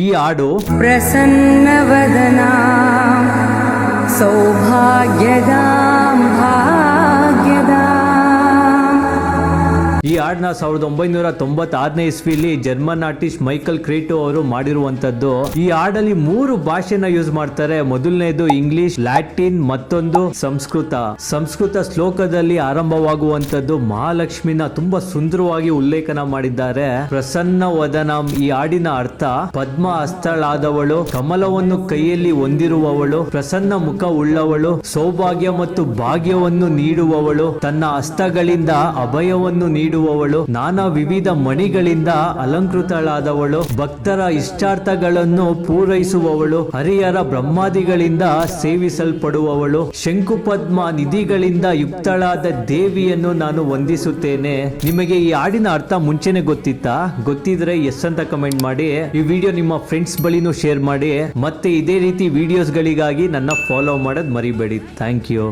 ಈ ಹಾಡು ಪ್ರಸನ್ನವದನಾ ಸೌಭಾಗ್ಯದಾಂ ಭಾಗ್ಯದಾಂ. ಈ ಹಾಡನ್ನ 1996ನೇ ಇಸ್ವಿಲಿ ಜರ್ಮನ್ ಆರ್ಟಿಸ್ಟ್ ಮೈಕಲ್ ಕ್ರೇಟೋ ಅವರು ಮಾಡಿರುವಂತದ್ದು. ಈ ಹಾಡಲ್ಲಿ 3 ಭಾಷೆನ ಯೂಸ್ ಮಾಡ್ತಾರೆ. ಮೊದಲನೇದು ಇಂಗ್ಲಿಷ್, ಲ್ಯಾಟಿನ್, ಮತ್ತೊಂದು ಸಂಸ್ಕೃತ ಶ್ಲೋಕದಲ್ಲಿ ಆರಂಭವಾಗುವಂತದ್ದು ಮಹಾಲಕ್ಷ್ಮಿನ ತುಂಬಾ ಸುಂದರವಾಗಿ ಉಲ್ಲೇಖನ ಮಾಡಿದ್ದಾರೆ. ಪ್ರಸನ್ನ ವದನಂ ಈ ಹಾಡಿನ ಅರ್ಥ ಪದ್ಮ ಹಸ್ತಳಾದವಳು, ಕಮಲವನ್ನು ಕೈಯಲ್ಲಿ ಹೊಂದಿರುವವಳು, ಪ್ರಸನ್ನ ಮುಖ ಉಳ್ಳವಳು, ಸೌಭಾಗ್ಯ ಮತ್ತು ಭಾಗ್ಯವನ್ನು ನೀಡುವವಳು, ತನ್ನ ಹಸ್ತಗಳಿಂದ ಅಭಯವನ್ನು ನೀಡುವವಳು, ನಾನಾ ವಿವಿಧ ಮಣಿಗಳಿಂದ ಅಲಂಕೃತಳಾದವಳು, ಭಕ್ತರ ಇಷ್ಟಾರ್ಥಗಳನ್ನು ಪೂರೈಸುವವಳು, ಹರಿಹರ ಬ್ರಹ್ಮಾದಿಗಳಿಂದ ಸೇವಿಸಲ್ಪಡುವವಳು, ಶಂಕುಪದ್ಮ ನಿಧಿಗಳಿಂದ ಯುಕ್ತಳಾದ ದೇವಿಯನ್ನು ನಾನು ವಂದಿಸುತ್ತೇನೆ. ನಿಮಗೆ ಈ ಹಾಡಿನ ಅರ್ಥ ಮುಂಚೆನೆ ಗೊತ್ತಿತ್ತಾ? ಗೊತ್ತಿದ್ರೆ ಎಸ್ ಅಂತ ಕಮೆಂಟ್ ಮಾಡಿ. ಈ ವಿಡಿಯೋ ನಿಮ್ಮ ಫ್ರೆಂಡ್ಸ್ ಬಳಿನೂ ಶೇರ್ ಮಾಡಿ. ಮತ್ತೆ ಇದೇ ರೀತಿ ವಿಡಿಯೋಸ್ಗಳಿಗಾಗಿ ನನ್ನ ಫಾಲೋ ಮಾಡೋದು ಮರಿಬೇಡಿ. Thank you.